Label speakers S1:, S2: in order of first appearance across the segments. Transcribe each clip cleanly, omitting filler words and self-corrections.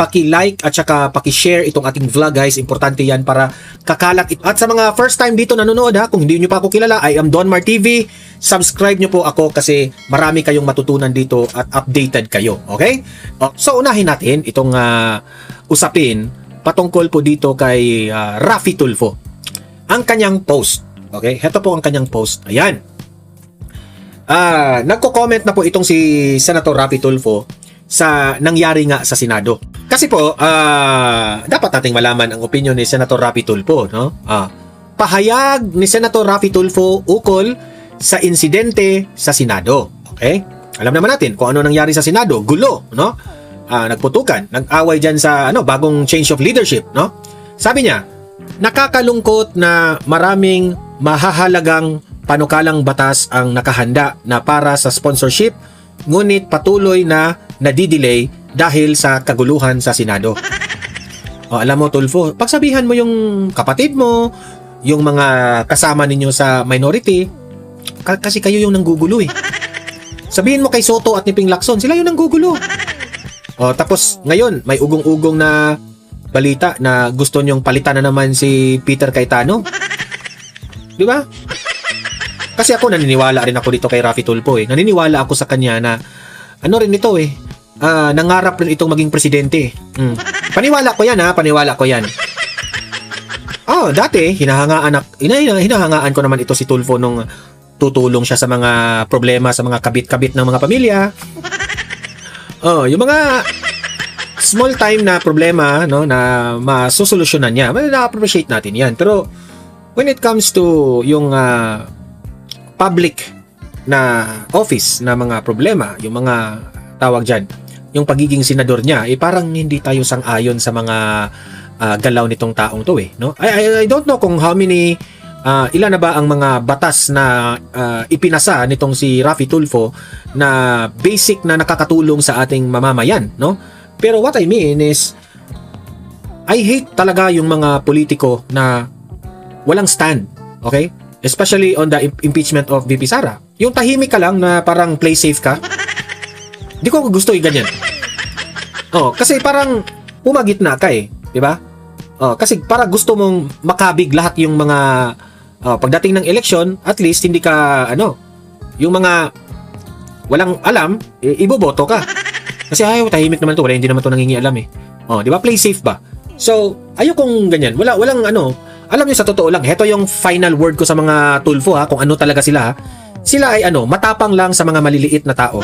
S1: paki-like at saka paki-share itong ating vlog, guys. Importante yan para kakalat. At sa mga first time dito nanonood, kung hindi nyo pa ako kilala, I am Donmar TV. Subscribe nyo po ako kasi marami kayong matutunan dito at updated kayo. Okay? So unahin natin itong usapin patungkol po dito kay Raffy Tulfo. Ang kanyang post. Okay? Heto po ang kanyang post. Ayan. Nagko-comment na po itong si Senator Raffy Tulfo sa nangyari nga sa Senado. Kasi po, dapat nating malaman ang opinion ni Senator Raffy Tulfo, no? Pahayag ni Senator Raffy Tulfo ukol sa insidente sa Senado. Okay? Alam naman natin kung ano nangyari sa Senado, gulo, no? Nagputukan, nag-away diyan sa bagong change of leadership, no? Sabi niya, nakakalungkot na maraming mahahalagang panukalang batas ang nakahanda na para sa sponsorship, ngunit patuloy na nadidelay dahil sa kaguluhan sa Senado. Alam mo, Tulfo, pagsabihan mo yung kapatid mo, yung mga kasama ninyo sa minority, kasi kayo yung nanggugulo eh. Sabihin mo kay Soto at ni Ping Lacson, sila yung nanggugulo. Tapos ngayon, may ugong-ugong na balita na gusto nyong palitan na naman si Peter Cayetano. Di ba? Kasi ako naniniwala rin ako dito kay Raffy Tulfo eh. Naniniwala ako sa kanya na ano rin ito eh. Nangarap rin itong maging presidente. Paniwala ko yan paniwala ko yan. Dati hinahangaan ko naman ito si Tulfo nung tutulong siya sa mga problema sa mga kabit-kabit ng mga pamilya. Yung mga small time na problema, no, na masusolusyonan niya. Na-appreciate natin yan. Pero when it comes to yung public na office na mga problema, yung mga tawag dyan, yung pagiging senador niya, parang hindi tayo sang-ayon sa mga galaw nitong taong to eh. No? I don't know kung how many, ilan na ba ang mga batas na ipinasa nitong si Raffy Tulfo na basic na nakakatulong sa ating mamamayan. No? Pero what I mean is, I hate talaga yung mga politiko na walang stand. Okay? Especially on the impeachment of VP Sara. Yung tahimik ka lang na parang play safe ka. Di ko gusto yung ganyan. Kasi parang pumagitna ka eh. Diba? Kasi para gusto mong makabig lahat yung mga pagdating ng eleksyon, at least hindi ka yung mga walang alam, iboboto ka. Kasi tahimik naman to, wala, hindi naman to nangingialam eh. Diba? Play safe ba? So, ayokong ganyan. Walang alam niyo sa totoo lang, heto yung final word ko sa mga Tulfo kung ano talaga sila. Sila ay matapang lang sa mga maliliit na tao.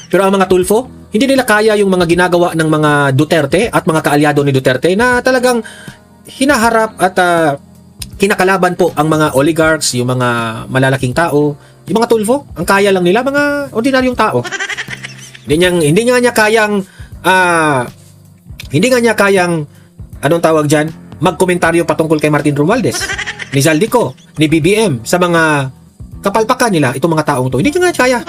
S1: Pero ang mga Tulfo, hindi nila kaya yung mga ginagawa ng mga Duterte at mga kaalyado ni Duterte na talagang hinaharap at kinakalaban po ang mga oligarchs, yung mga malalaking tao. Yung mga Tulfo, ang kaya lang nila mga ordinaryong tao. Hindi nga niya kayang anong tawag diyan? Magkomentaryo patungkol kay Martin Romualdez, ni Zaldico, ni BBM, sa mga kapalpakan nila, itong mga taong to. Hindi nyo nga kaya.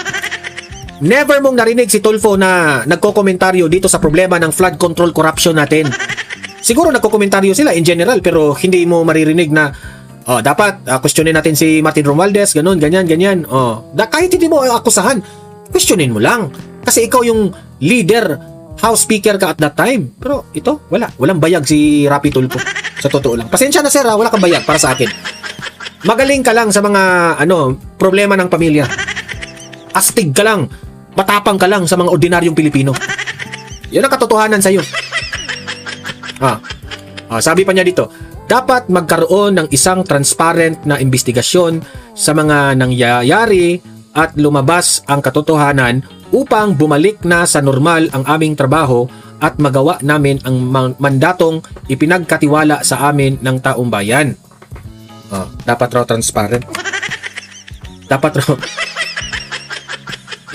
S1: Never mong narinig si Tulfo na nagko-komentaryo dito sa problema ng flood control corruption natin. Siguro nagko-komentaryo sila in general, pero hindi mo maririnig na dapat questionin natin si Martin Romualdez, ganun, ganyan. Kahit hindi mo akusahan, questionin mo lang. Kasi ikaw yung leader, House Speaker ka at that time. Pero ito, walang bayag si Raffy Tulfo. Sa totoo lang. Pasensya na sir, wala kang bayag para sa akin. Magaling ka lang sa mga problema ng pamilya. Astig ka lang. Matapang ka lang sa mga ordinaryong Pilipino. Yan ang katotohanan sa'yo. Sabi pa niya dito, dapat magkaroon ng isang transparent na investigasyon sa mga nangyayari at lumabas ang katotohanan upang bumalik na sa normal ang aming trabaho at magawa namin ang mandatong ipinagkatiwala sa amin ng taong bayan. Dapat raw transparent. Dapat raw.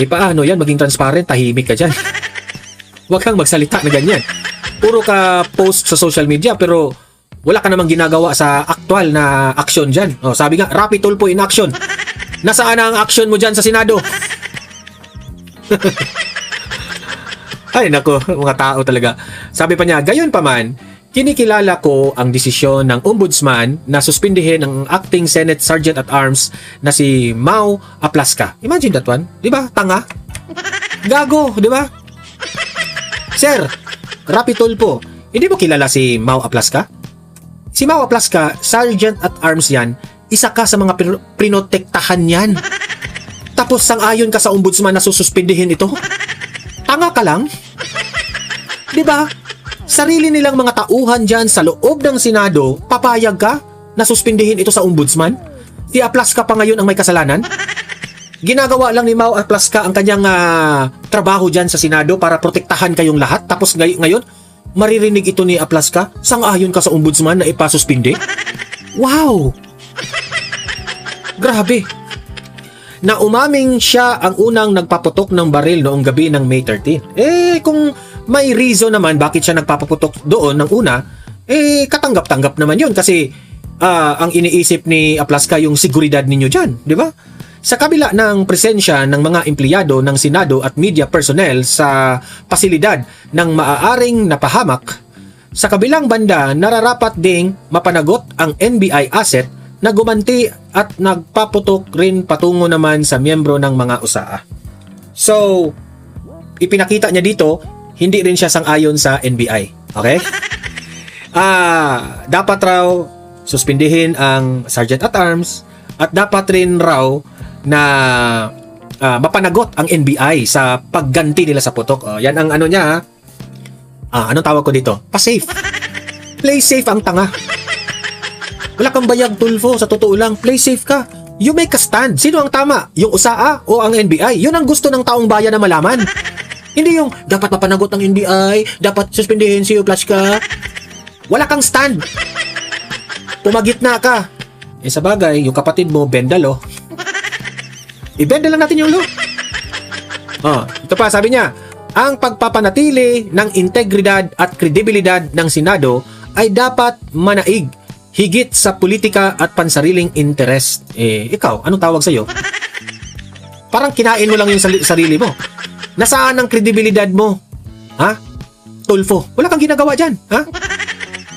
S1: Paano yan? Maging transparent, tahimik ka dyan. Huwag kang magsalita na ganyan. Puro ka post sa social media pero wala ka namang ginagawa sa aktual na aksyon dyan. Sabi nga, Raffy Tulfo in action. Nasaan ang action mo dyan sa Senado? Ay nako, mga tao talaga. Sabi pa niya, gayon pa man, kinikilala ko ang desisyon ng ombudsman na suspindihin ang acting Senate Sergeant at Arms na si Mau Aplasca. Imagine that one, di ba? Tanga. Gago, di ba? Sir, Rapi Tulfo, hindi mo kilala si Mau Aplaska? Si Mau Aplaska, Sergeant at Arms yan, isa ka sa mga prinotektahan yan. Tapos sang-ayon ka sa ombudsman na sususpindihin ito? Tanga ka lang? Diba? Sarili nilang mga tauhan dyan sa loob ng Senado, papayag ka na suspindihin ito sa ombudsman? Si Aplaska pa ngayon ang may kasalanan? Ginagawa lang ni Mau Aplaska ang kanyang trabaho dyan sa Senado para protektahan kayong lahat. Tapos ngayon, maririnig ito ni Aplaska, sang-ayon ka sa ombudsman na ipasuspindi? Wow! Grabe! Na umaming siya ang unang nagpaputok ng baril noong gabi ng May 13. Kung may reason naman bakit siya nagpapaputok doon ng una, katanggap-tanggap naman yun kasi ang iniisip ni Aplaska yung seguridad ninyo dyan, di ba? Sa kabila ng presensya ng mga empleyado ng Senado at media personnel sa pasilidad ng maaaring napahamak, sa kabilang banda nararapat ding mapanagot ang NBI asset na gumanti at nagpaputok rin patungo naman sa miyembro ng mga USAA. So, ipinakita niya dito, hindi rin siya sang-ayon sa NBI. Okay? Dapat raw suspindihin ang Sergeant at Arms at dapat rin raw na mapanagot ang NBI sa pagganti nila sa putok. Yan ang ano niya. Anong tawag ko dito? Pa-safe. Play safe ang tanga. Wala kang bayag, Tulfo. Sa totoo lang, play safe ka. You make a stand. Sino ang tama? Yung USAA o ang NBI? Yun ang gusto ng taong bayan na malaman. Hindi yung, dapat mapanagot ng NBI, dapat suspindihin si Aplaska. Wala kang stand. Pumagitna ka. Sa bagay, yung kapatid mo, bendalo. Ibenda lang natin yung lo. Ito pa, sabi niya, ang pagpapanatili ng integridad at kredibilidad ng Senado ay dapat manaig higit sa politika at pansariling interest. Ikaw, anong tawag sa'yo? Parang kinain mo lang yung sarili mo. Nasaan ang kredibilidad mo? Ha? Tulfo, wala kang ginagawa dyan. Ha?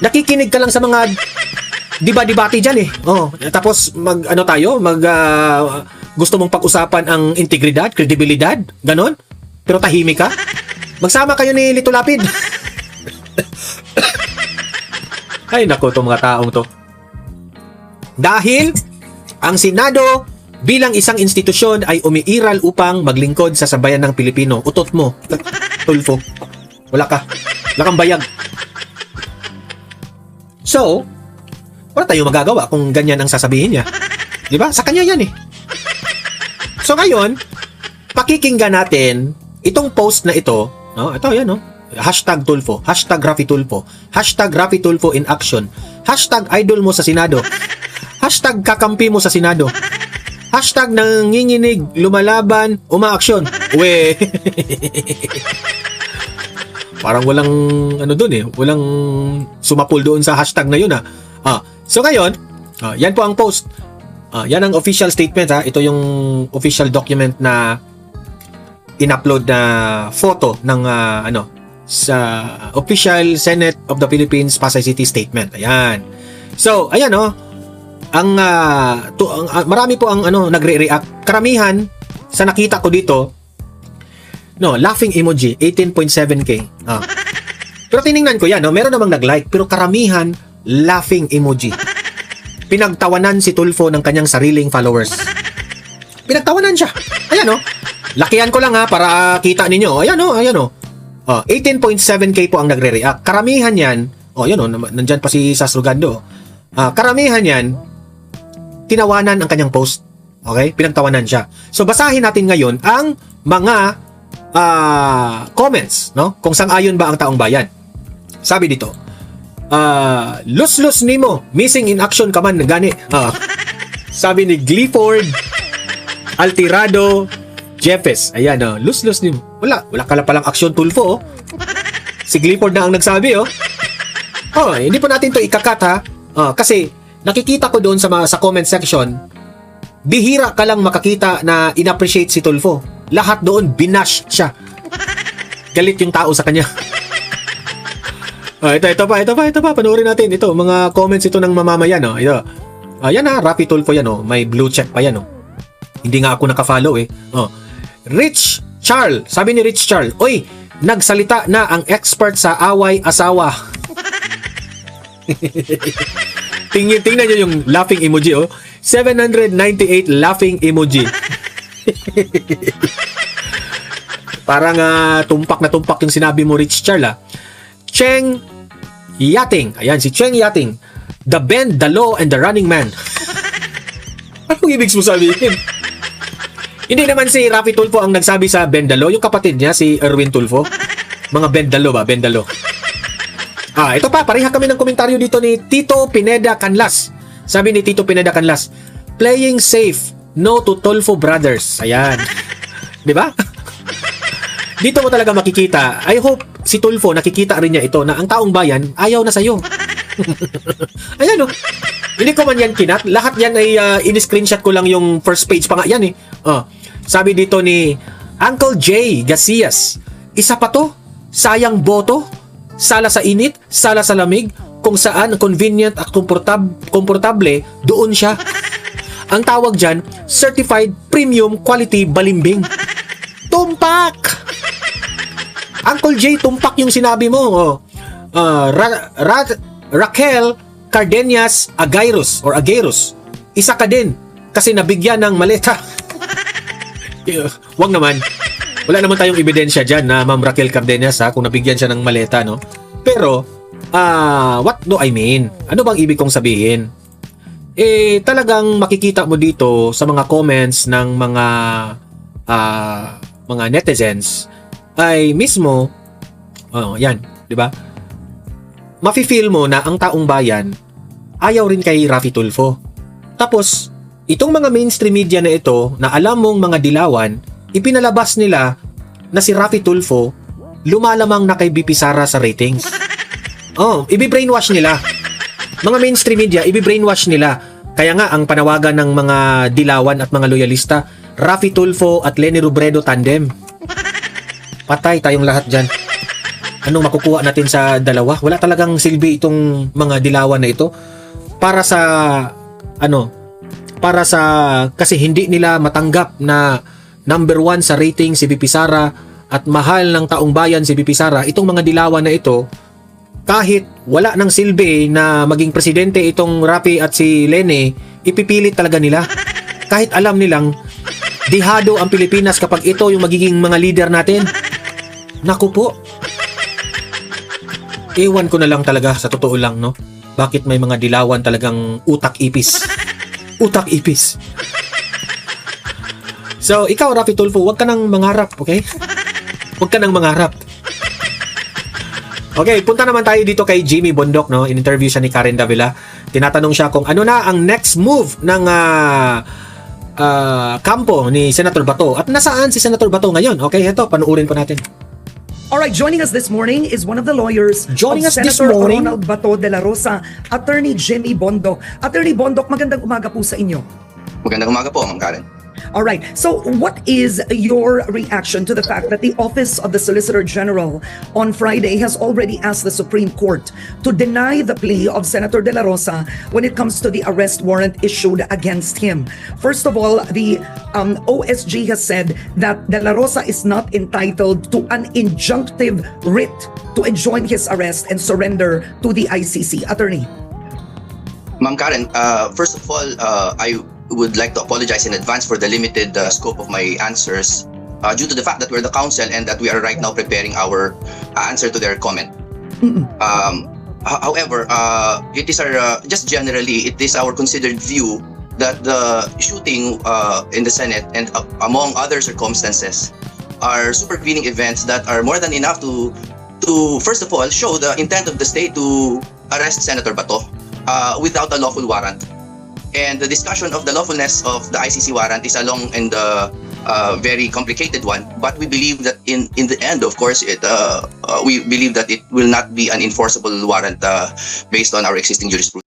S1: Nakikinig ka lang sa mga diba-dibati dyan tapos gusto mong pag-usapan ang integridad, kredibilidad, ganon? Pero tahimik ka? Magsama kayo ni Lito Lapid. Ay nako, itong mga taong to. Dahil ang Senado bilang isang institusyon ay umiiral upang maglingkod sa sambayan ng Pilipino. Utot mo, Tulfo. Wala kang bayag. So, wala tayong magagawa kung ganyan ang sasabihin niya. Di ba? Sa kanya yan So ngayon, pakikinggan natin itong post na ito. Ito yan Hashtag Tulfo, hashtag Rafi Tulfo, hashtag Rafi Tulfo in action, hashtag idol mo sa Senado, hashtag kakampi mo sa Senado, hashtag nanginginig, lumalaban, umaaksyon. Parang walang walang sumapul doon sa hashtag na yun So ngayon, yan po ang post. Yan ang official statement Ito yung official document na in-upload na photo ng sa official Senate of the Philippines Pasay City statement. Ayan. So, ayan marami po ang nagre-react. Karamihan sa nakita ko dito laughing emoji 18.7k. Pero tiningnan ko yan, meron namang nag-like pero karamihan laughing emoji. Pinagtawanan si Tulfo ng kanyang sariling followers. Pinagtawanan siya. Ayan lakihan ko lang para kita ninyo. Ayan 18.7k po ang nagre-react. Karamihan yan, nandyan pa si Sasrugando. Karamihan yan, tinawanan ang kanyang post. Okay? Pinagtawanan siya. So, basahin natin ngayon ang mga comments, kung sang-ayon ba ang taong bayan. Sabi dito, lus-lus nimo, missing in action ka man, gani. Sabi ni Clifford Altirado Jeffes, ayan lus-lus nimo. Wala ka palang aksyon, Tulfo. Si Clifford na ang nagsabi hindi po natin to ikakat kasi nakikita ko doon sa comment section, bihira ka lang makakita na inappreciate si Tulfo. Lahat doon binash siya. Galit yung tao sa kanya. Ito pa, panoorin natin ito, mga comments ito ng mamamayan ito. Yan Rafi Tulfo yan may blue check pa yan Hindi nga ako nakafollow Rich Charles, sabi ni Rich Charles, oy, nagsalita na ang expert sa away-asawa. Tingnan nyo yung laughing emoji, oh. 798 laughing emoji. Parang tumpak na tumpak yung sinabi mo, Rich Charles, ah. Cheng Yating. Ayan, si Cheng Yating. The Bend, the Law, and the Running Man. Anong ibig mo sabihin? Hindi naman si Raffy Tulfo ang nagsabi sa Bend the Law. Yung kapatid niya, si Erwin Tulfo. Mga Bend the Law ba? Bend the Law. Ito pa. Pareha kami ng komentaryo dito ni Tito Pineda Canlas. Sabi ni Tito Pineda Canlas, playing safe. No to Tulfo brothers. Ayan. Di ba? Dito mo talaga makikita. I hope si Tulfo nakikita rin niya ito na ang taong bayan ayaw na sa'yo. Ayan, oh. Hindi ko man yan kinat. Lahat yan ay in-screenshot ko lang yung first page pa nga yan, eh. Sabi dito ni Uncle J. Gacias, isa pa to? Sayang boto? Sala sa init? Sala sa lamig? Kung saan convenient at komportable, doon siya. Ang tawag dyan, Certified Premium Quality Balimbing. Tumpak! Uncle J, tumpak yung sinabi mo. Raquel Cardenas Agairos. Isa ka din kasi nabigyan ng maleta. Wag naman. Wala naman tayong ebidensya dyan na Ma'am Raquel Cardenas, kung nabigyan siya ng maleta, no? Pero, what do I mean? Ano bang ibig kong sabihin? Talagang makikita mo dito sa mga comments ng mga netizens ay mismo, yan, di ba? Mafe-feel mo na ang taong bayan ayaw rin kay Raffy Tulfo. Tapos, itong mga mainstream media na ito na alam mong mga dilawan, ipinalabas nila na si Raffy Tulfo lumalamang na kay BP Sara sa ratings. Ibi-brainwash nila. Mga mainstream media, ibi-brainwash nila. Kaya nga, ang panawagan ng mga dilawan at mga loyalista, Raffy Tulfo at Leni Robredo tandem. Patay tayong lahat dyan. Anong makukuha natin sa dalawa? Wala talagang silbi itong mga dilawan na ito. Para sa kasi hindi nila matanggap na number 1 sa rating si BP Sara at mahal ng taong bayan si BP Sara. Itong mga dilawan na ito, kahit wala ng silbi na maging presidente itong Raffy at si Lene, ipipilit talaga nila. Kahit alam nilang dihado ang Pilipinas kapag ito yung magiging mga leader natin. Naku po. Ewan ko na lang talaga, sa totoo lang, no? Bakit may mga dilawan talagang utak-ipis? Utak-ipis. So, ikaw, Raffy Tulfo, huwag ka nang mangarap, okay? Huwag ka nang mangarap. Okay, punta naman tayo dito kay Jimmy Bondok, no? In-interview siya ni Karen Davila. Tinatanong siya kung ano na ang next move ng kampo ni Senator Bato. At nasaan si Senator Bato ngayon? Okay, ito, panuurin po natin.
S2: Alright, joining us this morning is one of the lawyers of Senator Ronald Bato de la Rosa, Attorney Jimmy Bondok. Attorney Bondok, magandang umaga po sa inyo.
S3: Magandang umaga po, Ma'am Karen.
S2: Alright, so what is your reaction to the fact that the Office of the Solicitor General on Friday has already asked the Supreme Court to deny the plea of Senator De La Rosa when it comes to the arrest warrant issued against him? First of all, the OSG has said that De La Rosa is not entitled to an injunctive writ to enjoin his arrest and surrender to the ICC. Attorney.
S3: Ma'am Karen, first of all, I would like to apologize in advance for the limited scope of my answers due to the fact that we're the counsel and that we are right now preparing our answer to their comment. However, it is our just generally it is our considered view that the shooting in the Senate and among other circumstances are supervening events that are more than enough to first of all show the intent of the state to arrest Senator Bato without a lawful warrant. And the discussion of the lawfulness of the ICC warrant is a long and very complicated one. But we believe that in the end, of course, we believe that it will not be an enforceable warrant based on our existing jurisprudence.